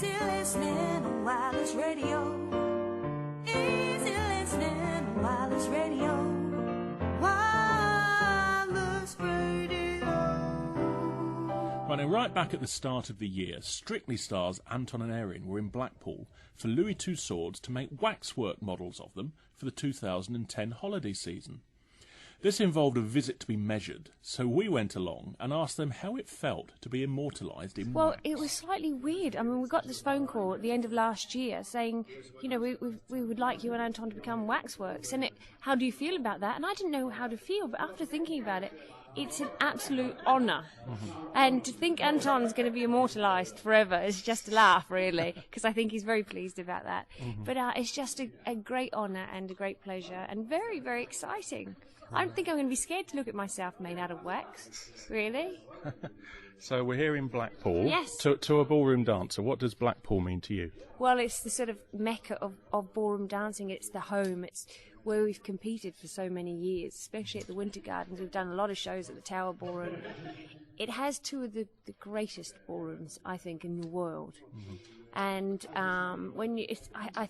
Easy listening on wireless radio. Easy listening on wireless radio. Wireless radio. Running right back at the start of the year, Strictly stars Anton and Erin were in Blackpool for Louis Tussauds to make waxwork models of them for the 2010 holiday season. This involved a visit to be measured, so we went along and asked them how it felt to be immortalised in wax. It was slightly weird. I mean, we got this phone call at the end of last year saying, you know, we would like you and Anton to become waxworks, and how do you feel about that? And I didn't know how to feel, but after thinking about it, it's an absolute honour. And to think Anton's going to be immortalised forever is just a laugh, really, because I think he's very pleased about that. But it's just a great honour and a great pleasure and very, very exciting. I don't think I'm going to be scared to look at myself made out of wax, really. So we're here in Blackpool. Yes. To a ballroom dancer. What does Blackpool mean to you? Well, it's the sort of mecca of ballroom dancing. It's the home. It's where we've competed for so many years, especially at the Winter Gardens. We've done a lot of shows at the Tower Ballroom. It has two of the greatest ballrooms, I think, in the world. And I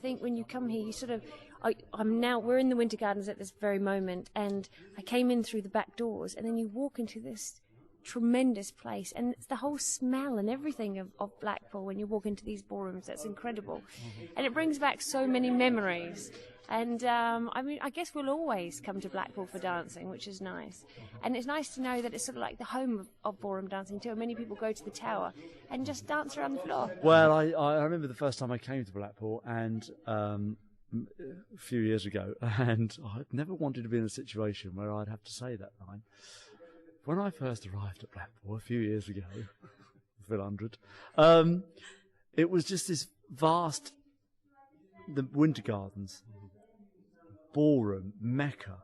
think when you come here, you sort of... we're in the Winter Gardens at this very moment, and I came in through the back doors, and then you walk into this tremendous place, and it's the whole smell and everything of Blackpool when you walk into these ballrooms. That's incredible. And it brings back so many memories. And I guess we'll always come to Blackpool for dancing, which is nice. And it's nice to know that it's sort of like the home of ballroom dancing too. Many people go to the Tower and just dance around the floor. Well, I remember the first time I came to Blackpool, and a few years ago, and I'd never wanted to be in a situation where I'd have to say that line. When I first arrived at Blackpool a few years ago, I feel 100, it was just this vast, the Winter Gardens, ballroom, mecca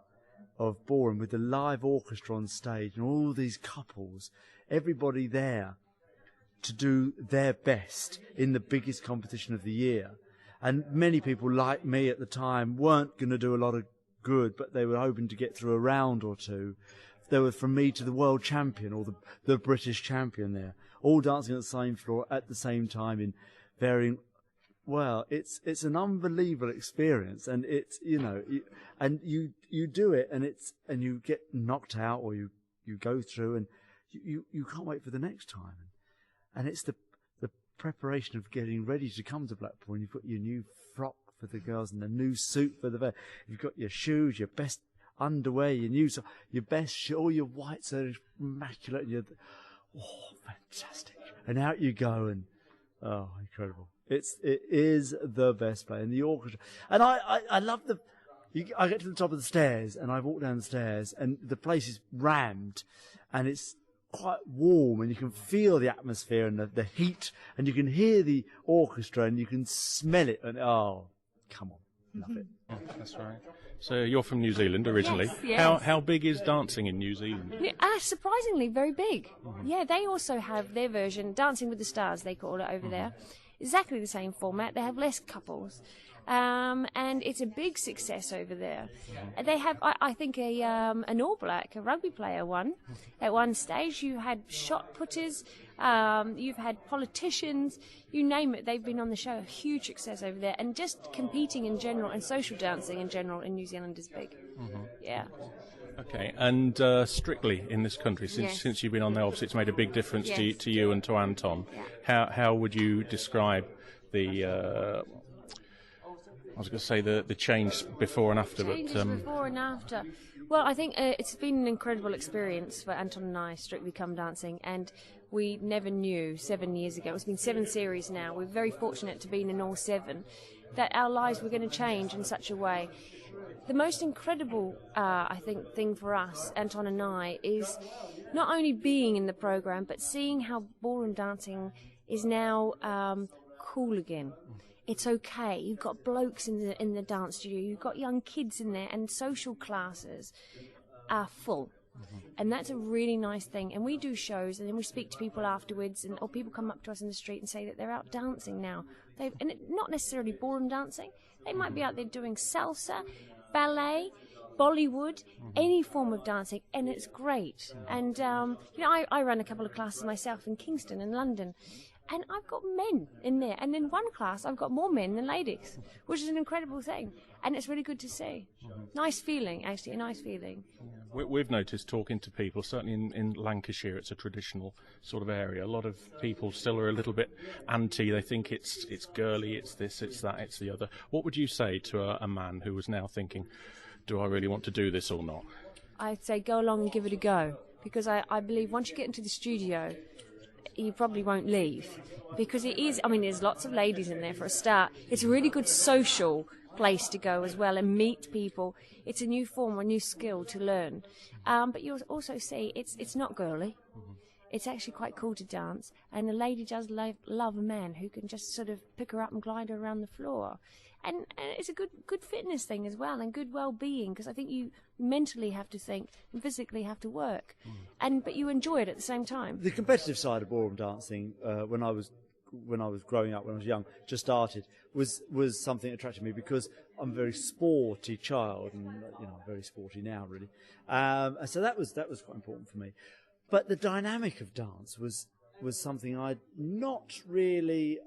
of ballroom, with the live orchestra on stage and all these couples, everybody there to do their best in the biggest competition of the year. And many people like me at the time weren't going to do a lot of good, but they were hoping to get through a round or two. They were from me to the world champion or the British champion there, all dancing on the same floor at the same time in varying. Well, it's an unbelievable experience, and it's, you know, you do it, and you get knocked out, or you go through, and you can't wait for the next time, and it's the preparation of getting ready to come to Blackpool, and you've got your new frock for the girls and the new suit for the you've got your shoes, your best underwear, your best all your whites are immaculate, and fantastic, and out you go, and incredible. It is the best play, and the orchestra, and I love I get to the top of the stairs, and I walk down the stairs, and the place is rammed, and it's quite warm, and you can feel the atmosphere and the heat, and you can hear the orchestra, and you can smell it, and come on, love it. Oh, that's right. So you're from New Zealand originally. Yes. How big is dancing in New Zealand? Surprisingly, very big. Yeah, they also have their version, Dancing with the Stars, they call it over there. Exactly the same format. They have less couples. And it's a big success over there. They have, I think, an All Black, a rugby player won. At one stage, you had shot putters, you've had politicians, you name it, they've been on the show. A huge success over there. And just competing in general and social dancing in general in New Zealand is big. Yeah. Okay, and Strictly in this country, since you've been on there, obviously it's made a big difference to you and to Anton. Yeah. How would you describe the... I was going to say the change before and after. Before and after. Well, I think it's been an incredible experience for Anton and I, Strictly Come Dancing, and we never knew 7 years ago. It's been 7 series now. We're very fortunate to be in all 7, that our lives were going to change in such a way. The most incredible, I think, thing for us, Anton and I, is not only being in the program, but seeing how ballroom dancing is now cool again. It's okay. You've got blokes in the dance studio. You've got young kids in there, and social classes are full. And that's a really nice thing. And we do shows, and then we speak to people afterwards, or people come up to us in the street and say that they're out dancing now. Not necessarily ballroom dancing. They might be out there doing salsa, ballet, Bollywood, any form of dancing, and it's great. And I run a couple of classes myself in Kingston and London. And I've got men in there. And in one class, I've got more men than ladies, which is an incredible thing. And it's really good to see. Nice feeling, actually, a nice feeling. We've noticed talking to people, certainly in Lancashire, it's a traditional sort of area. A lot of people still are a little bit anti. They think it's girly, it's this, it's that, it's the other. What would you say to a man who was now thinking, do I really want to do this or not? I'd say go along and give it a go. Because I believe once you get into the studio, you probably won't leave. Because it is, I mean, there's lots of ladies in there for a start. It's a really good social place to go as well and meet people. It's a new form, a new skill to learn. But you'll also see it's not girly. It's actually quite cool to dance. And a lady does love a man who can just sort of pick her up and glide her around the floor. And it's a good fitness thing as well, and good well-being, because I think you mentally have to think and physically have to work, but you enjoy it at the same time. The competitive side of ballroom dancing, when I was growing up, when I was young, just started, was something that attracted me because I'm a very sporty child, and I'm very sporty now, really. And so that was quite important for me. But the dynamic of dance was something I'd not really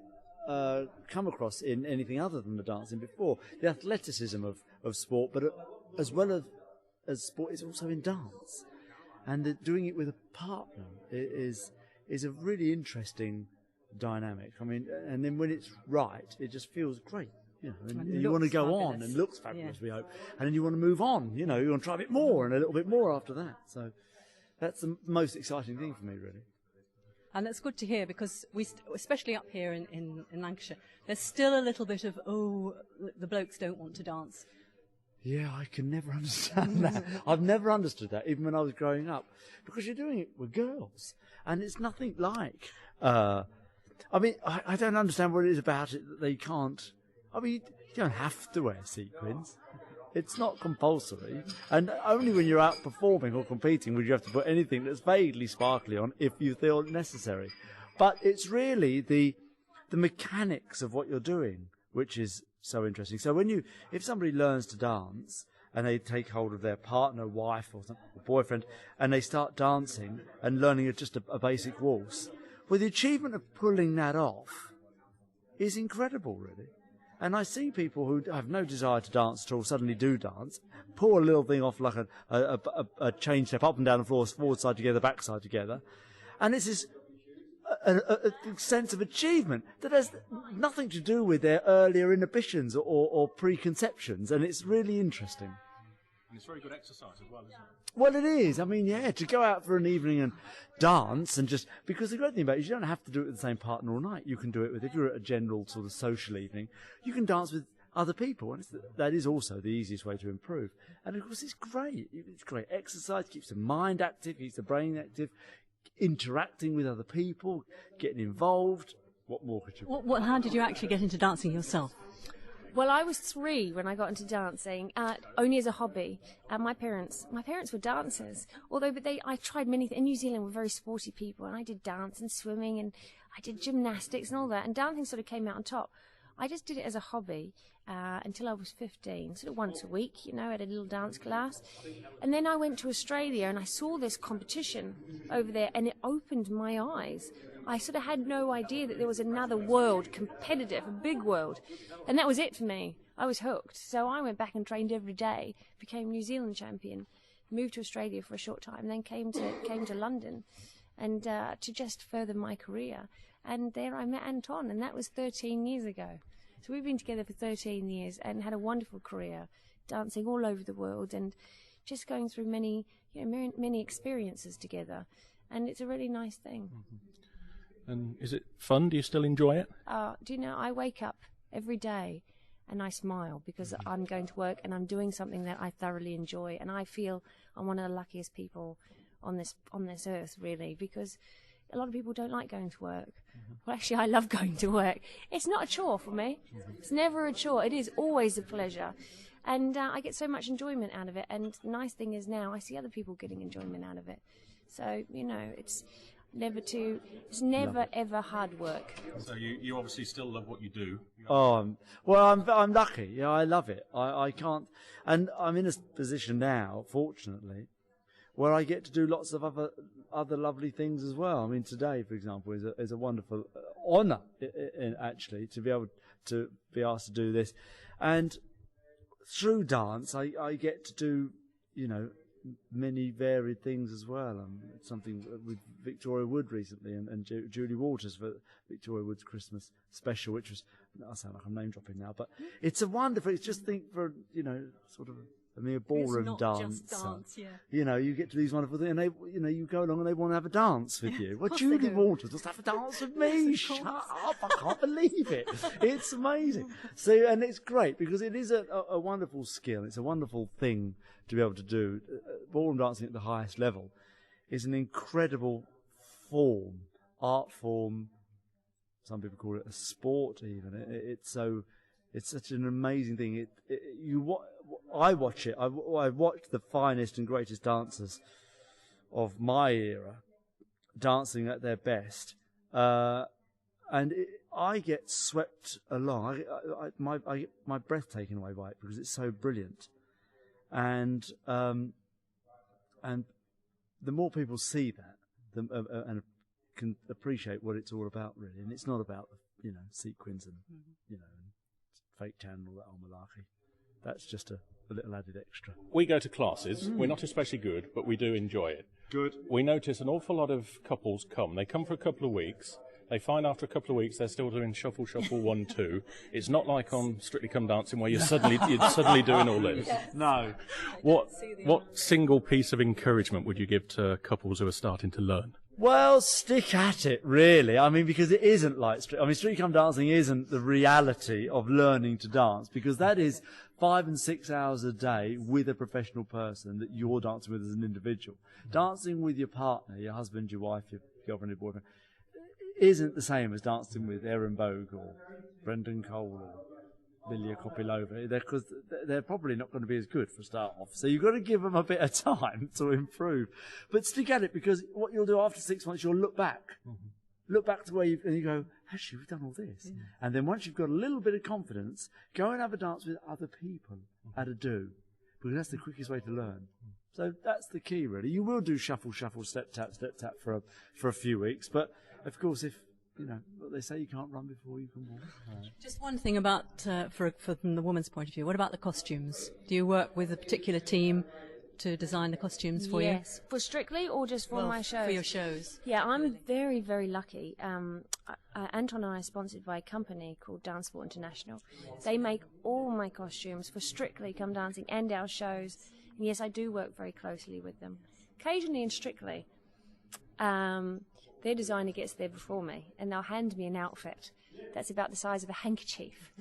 come across in anything other than the dancing before. The athleticism of sport, but as well as sport, is also in dance, and doing it with a partner is a really interesting dynamic. I mean, and then when it's right, it just feels great. And you want to go on, and looks fabulous, we hope, and then you want to move on. You want to try a bit more and a little bit more after that. So that's the most exciting thing for me, really. And that's good to hear, because especially up here in Lancashire, there's still a little bit of, the blokes don't want to dance. Yeah, I can never understand that. I've never understood that, even when I was growing up, because you're doing it with girls, and it's nothing like. I don't understand what it is about it that they can't. I mean, you don't have to wear sequins. It's not compulsory, and only when you're out performing or competing would you have to put anything that's vaguely sparkly on if you feel necessary. But it's really the mechanics of what you're doing which is so interesting. So if somebody learns to dance and they take hold of their partner, wife, or boyfriend, and they start dancing and learning just a basic waltz, well, the achievement of pulling that off is incredible, really. And I see people who have no desire to dance at all suddenly do dance, pull a little thing off like a chain step up and down the floor, forward side together, back side together. And it's this a sense of achievement that has nothing to do with their earlier inhibitions or preconceptions. And it's really interesting. And it's very good exercise as well, isn't it? Well, it is. I mean, yeah, to go out for an evening and dance and just... Because the great thing about it is you don't have to do it with the same partner all night. You can do it with... If you're at a general sort of social evening, you can dance with other people. And that is also the easiest way to improve. And, of course, it's great. It's great exercise. Keeps the mind active, keeps the brain active, interacting with other people, getting involved. What more could you... How did you actually get into dancing yourself? Well, I was 3 when I got into dancing, only as a hobby. And my parents were dancers. I tried many things. In New Zealand, we're very sporty people, and I did dance and swimming, and I did gymnastics and all that. And dancing sort of came out on top. I just did it as a hobby until I was 15, sort of once a week, at a little dance class. And then I went to Australia, and I saw this competition over there, and it opened my eyes. I sort of had no idea that there was another world, competitive, a big world. And that was it for me. I was hooked. So I went back and trained every day, became New Zealand champion, moved to Australia for a short time, then came to London and to just further my career. And there I met Anton, and that was 13 years ago. So we've been together for 13 years and had a wonderful career, dancing all over the world and just going through many experiences together. And it's a really nice thing. Mm-hmm. And is it fun? Do you still enjoy it? Do you know, I wake up every day and I smile because I'm going to work and I'm doing something that I thoroughly enjoy. And I feel I'm one of the luckiest people on this earth, really, because a lot of people don't like going to work. Mm-hmm. Well, actually, I love going to work. It's not a chore for me. Mm-hmm. It's never a chore. It is always a pleasure. And I get so much enjoyment out of it. And the nice thing is now I see other people getting enjoyment out of it. So, it's... never ever hard work. So you obviously still love what you do. I'm lucky. I love it. I can't, and I'm in a position now, fortunately, where I get to do lots of other lovely things as well. I mean, today, for example, is a wonderful honour, actually, to be able to be asked to do this. And through dance, I get to do, many varied things as well. Something with Victoria Wood recently and Julie Walters for Victoria Wood's Christmas special, which was, I sound like I'm name dropping now, but it's it's just think for, sort of a mere ballroom dance. Just dance, yeah. You get to these wonderful things, and they, you go along and they want to have a dance with you. Well, Julie Walters just have a dance with me. Shut up! I can't believe it. It's amazing. So, and it's great because it is a wonderful skill. It's a wonderful thing to be able to do. Ballroom dancing at the highest level is an incredible art form. Some people call it a sport, even. It's such an amazing thing. I watch it. I watched the finest and greatest dancers of my era dancing at their best, and I get swept along. I get my breath taken away by it because it's so brilliant, and the more people see that, and can appreciate what it's all about, really. And it's not about sequins and and fake tan and all that old malarkey. That's just a little added extra. We go to classes. We're not especially good, but we do enjoy it. Good. We notice an awful lot of couples come. They come for a couple of weeks. They find after a couple of weeks they're still doing shuffle, 1, 2. It's not like on Strictly Come Dancing where you're suddenly doing all this. No. What single piece of encouragement would you give to couples who are starting to learn? Well, stick at it, really. I mean, because it isn't like Strictly Come Dancing isn't the reality of learning to dance, because that is 5 and 6 hours a day with a professional person that you're dancing with as an individual. Dancing with your partner, your husband, your wife, your girlfriend, your boyfriend, isn't the same as dancing with Erin Boag or Brendan Cole or Lilia Kopilova, because they're probably not going to be as good for a start off. So you've got to give them a bit of time to improve. But stick at it, because what you'll do after 6 months, you'll look back. Look back to where and you go, actually, we've done all this. Yeah. And then once you've got a little bit of confidence, go and have a dance with other people at a do, because that's the quickest way to learn. So that's the key, really. You will do shuffle, step, tap for a few weeks. But, of course, if what they say, you can't run before you can walk. Just one thing about, from the woman's point of view, what about the costumes? Do you work with a particular team to design the costumes for you? Yes. For Strictly or just for my shows? For your shows. Yeah, I'm very, very lucky. Anton and I are sponsored by a company called Dance Sport International. They make all my costumes for Strictly Come Dancing and our shows. And yes, I do work very closely with them. Occasionally in Strictly, their designer gets there before me, and they'll hand me an outfit that's about the size of a handkerchief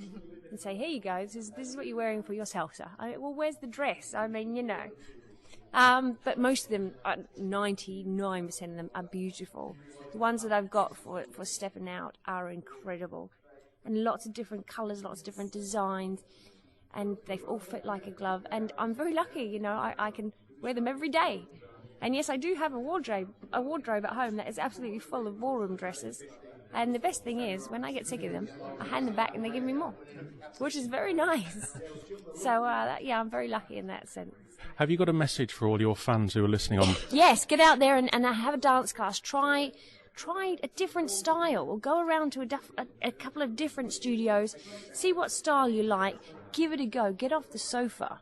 and say, here you go, this is what you're wearing for your salsa. Well, where's the dress? I mean, But most of them, 99% of them, are beautiful. The ones that I've got for stepping out are incredible. And lots of different colours, lots of different designs, and they all fit like a glove. And I'm very lucky, I can wear them every day. And yes, I do have a wardrobe at home that is absolutely full of ballroom dresses. And the best thing is, when I get sick of them, I hand them back and they give me more, which is very nice. So, I'm very lucky in that sense. Have you got a message for all your fans who are listening on? Yes, get out there and have a dance class. Try a different style, or go around to a couple of different studios, see what style you like, give it a go, get off the sofa.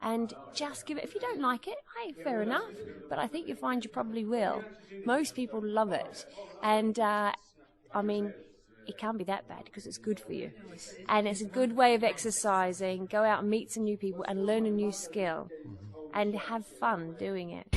And just give it. If you don't like it, hey, fair enough. But I think you'll find you probably will. Most people love it. And, it can't be that bad because it's good for you. And it's a good way of exercising. Go out and meet some new people and learn a new skill. And have fun doing it.